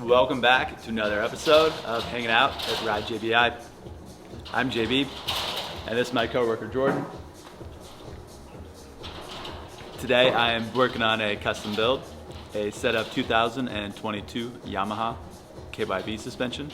Welcome back to another episode of Hanging Out at Ride JBI. I'm JB, and this is my coworker Jordan. Today I am working on a custom build, a setup 2022 Yamaha KYV suspension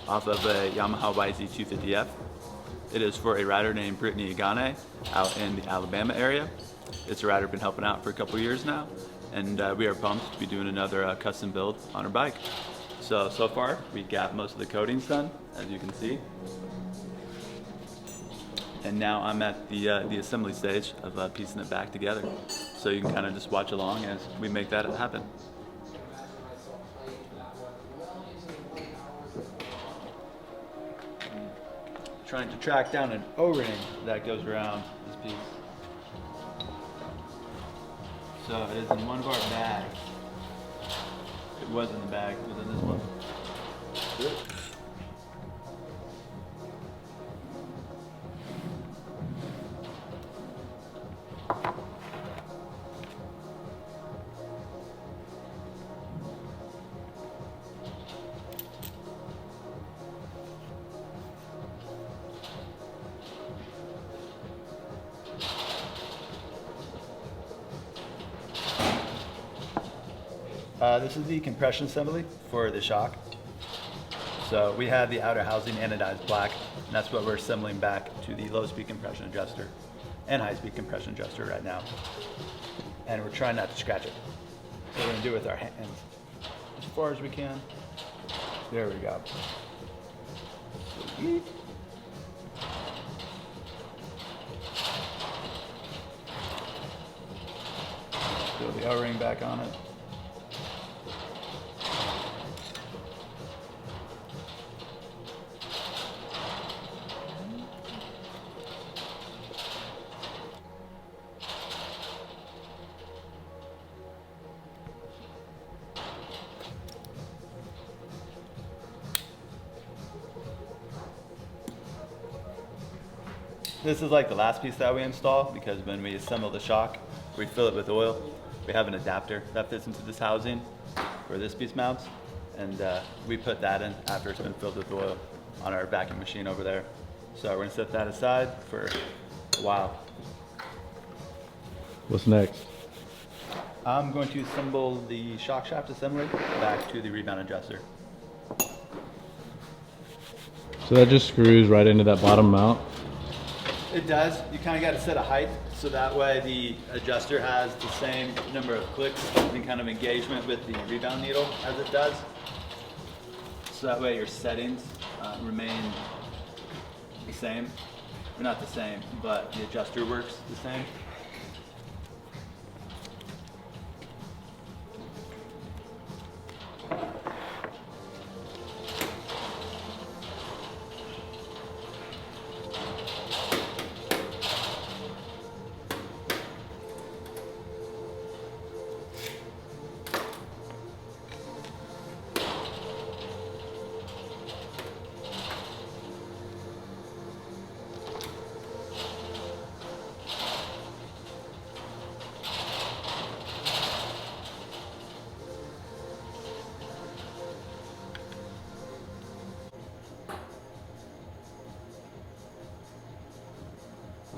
off of a Yamaha YZ250F. It is for a rider named Brittany Agane out in the Alabama area. It's a rider been helping out for a couple years now, and we are pumped to be doing another custom build on her bike. So far we got most of the coatings done, as you can see. And now I'm at the assembly stage of piecing it back together. So you can kind of just watch along as we make that happen. Trying to track down an O-ring that goes around this piece. So it is in one of our bags. It was in the bag, it was in this one. Good. This is the compression assembly for the shock. So we have the outer housing anodized black, and that's what we're assembling back to the low speed compression adjuster and high speed compression adjuster right now. And we're trying not to scratch it. So we're gonna do it with our hands as far as we can. There we go. Sweet. Throw the O-ring back on it. This is like the last piece that we install, because when we assemble the shock, we fill it with oil. We have an adapter that fits into this housing where this piece mounts, and we put that in after it's been filled with oil on our vacuum machine over there. So we're gonna set that aside for a while. What's next? I'm going to assemble the shock shaft assembly back to the rebound adjuster. So that just screws right into that bottom mount? It does. You kind of got to set a height so that way the adjuster has the same number of clicks and kind of engagement with the rebound needle as it does. So that way your settings remain the same. Or not the same, but the adjuster works the same.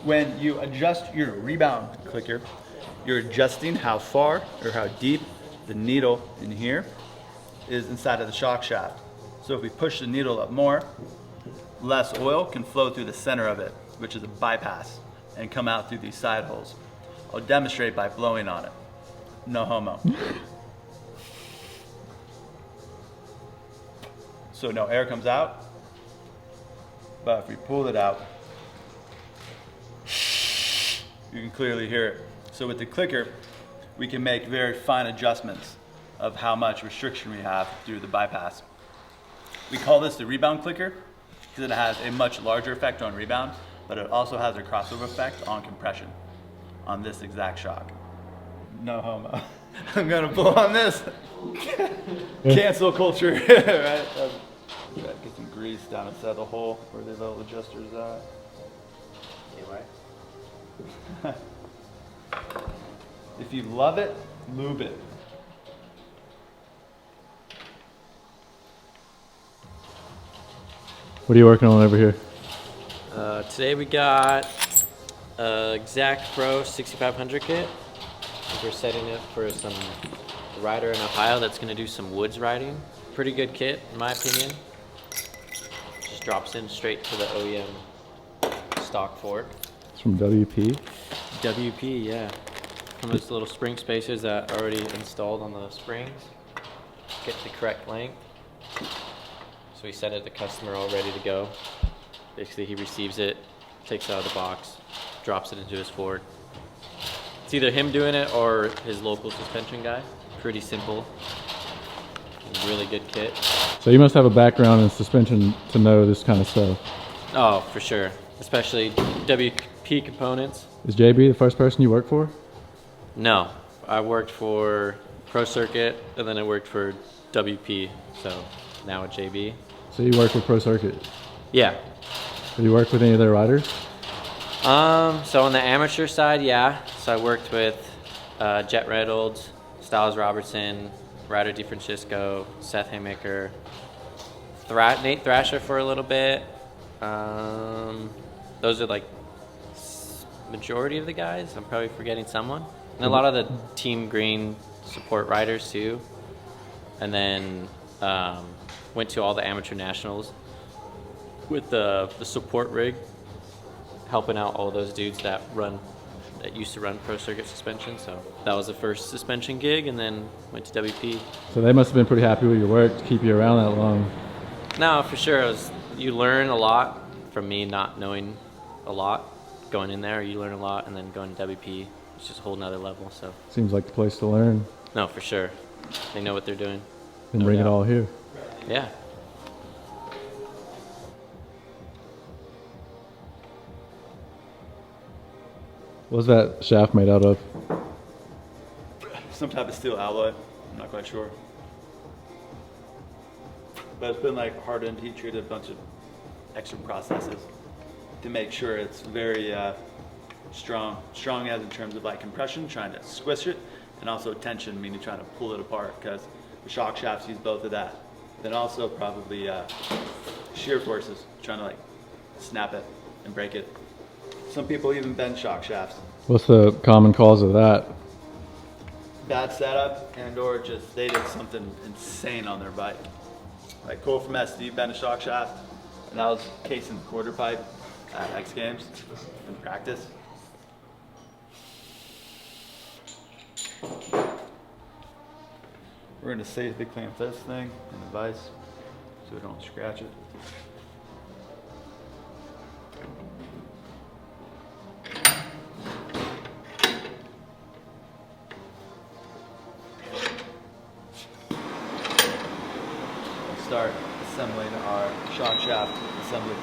When you adjust your rebound clicker, you're adjusting how far or how deep the needle in here is inside of the shock shaft. So if we push the needle up more, less oil can flow through the center of it, which is a bypass, and come out through these side holes. I'll demonstrate by blowing on it. No homo. So no air comes out, but if we pull it out, you can clearly hear it. So with the clicker, we can make very fine adjustments of how much restriction we have through the bypass. We call this the rebound clicker because it has a much larger effect on rebound, but it also has a crossover effect on compression on this exact shock. No homo. I'm gonna blow on this. Cancel culture, right? Get some grease down inside the hole where the little adjusters are. Anyway. If you love it, lube it. What are you working on over here? Today we got XACT Pro 6500 kit. We're setting it for some rider in Ohio that's going to do some woods riding. Pretty good kit, in my opinion. Just drops in straight to the OEM stock fork. It's from WP. WP, yeah. Some of those little spring spacers that are already installed on the springs. Get the correct length. So we send it to the customer all ready to go. Basically he receives it, takes it out of the box, drops it into his fork. It's either him doing it or his local suspension guy. Pretty simple. Really good kit. So you must have a background in suspension to know this kind of stuff. Oh, for sure. Especially WP components. Is JB the first person you work for? No, I worked for Pro Circuit and then I worked for WP, so now at JB. So you work with Pro Circuit? Yeah. Have you worked with any of their riders? So on the amateur side, yeah. So I worked with Jet Reynolds, Styles Robertson, Ryder DeFrancisco, Seth Haymaker, Nate Thrasher for a little bit. Those are like majority of the guys. I'm probably forgetting someone. And a lot of the Team Green support riders too. And then went to all the amateur nationals with the support rig, helping out all those dudes that used to run Pro Circuit suspension. So that was the first suspension gig, and then went to WP. So they must have been pretty happy with your work to keep you around that long. No, for sure. You learn a lot from me not knowing a lot. Going in there, you learn a lot, and then going to WP, it's just a whole nother level. So Seems like the place to learn. no, for sure. They know what they're doing. And No bring it doubt. all here. Yeah. What's that shaft made out of? Some type of steel alloy. I'm not quite sure. But it's been like hardened, heat treated, a bunch of extra processes to make sure it's very strong. Strong as in terms of like compression, trying to squish it, and also tension, meaning trying to pull it apart, because the shock shafts use both of that. Then also probably shear forces, trying to like snap it and break it. Some people even bend shock shafts. What's the common cause of that? Bad setup, and or just they did something insane on their bike. Like Cole from SD bent a shock shaft, and that was casing the quarter pipe at X Games in practice. We're gonna safely clean this thing in the vise so we don't scratch it. Start assembling our shock shaft assembly.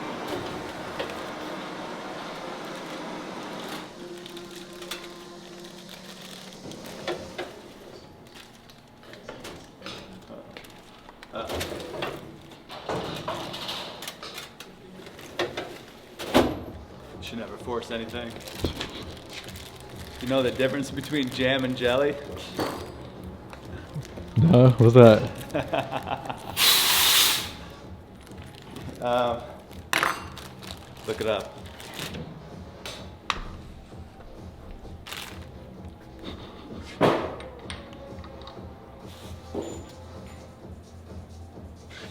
Should never force anything. You know the difference between jam and jelly? No, what's that? Look it up.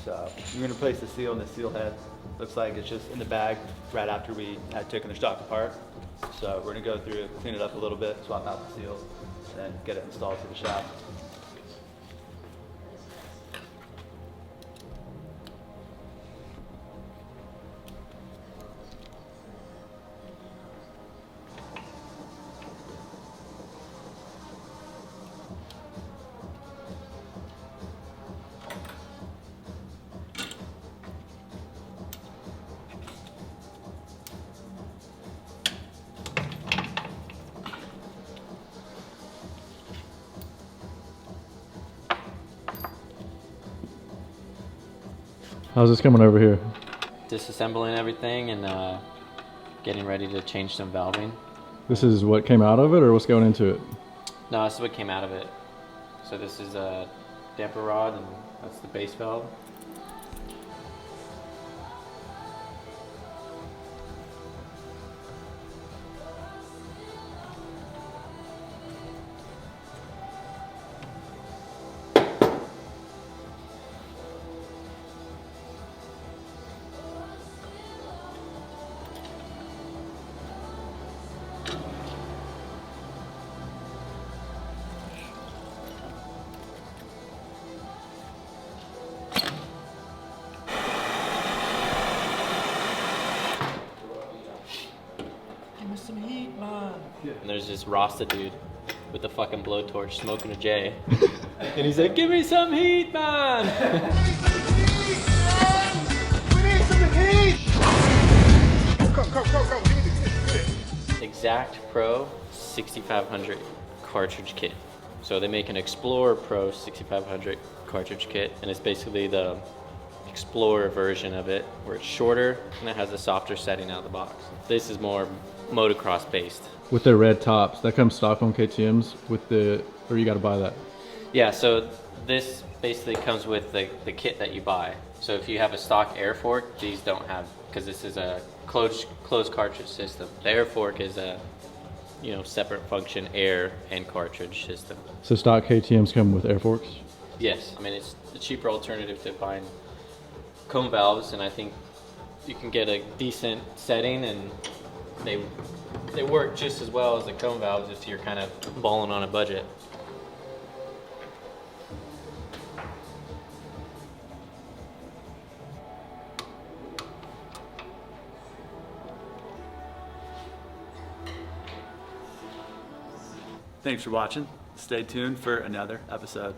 So we're gonna place the seal in the seal head. Looks like it's just in the bag right after we had taken the stock apart. So we're gonna go through it, clean it up a little bit, swap out the seal, and get it installed to the shaft. How's this coming over here? Disassembling everything and getting ready to change some valving. This is what came out of it, or what's going into it? No, this is what came out of it. So this is a damper rod, and that's the base valve. there's this Rasta dude with a fucking blowtorch smoking a J. And he's like, give me some heat, man! We need some heat! Come. XACT Pro 6500 cartridge kit. So they make an Explorer Pro 6500 cartridge kit, and it's basically the Explorer version of it, where it's shorter and it has a softer setting out of the box. This is more motocross based. With the red tops, that comes stock on KTM's with the, or you got to buy that? Yeah, so this basically comes with the kit that you buy. So if you have a stock air fork, these don't have, because this is a closed cartridge system. The air fork is a separate function air and cartridge system. So stock KTM's come with air forks? Yes, I mean it's a cheaper alternative to buying cone valves, and I think you can get a decent setting, and they work just as well as the cone valves if you're kind of balling on a budget. Thanks for watching. Stay tuned for another episode.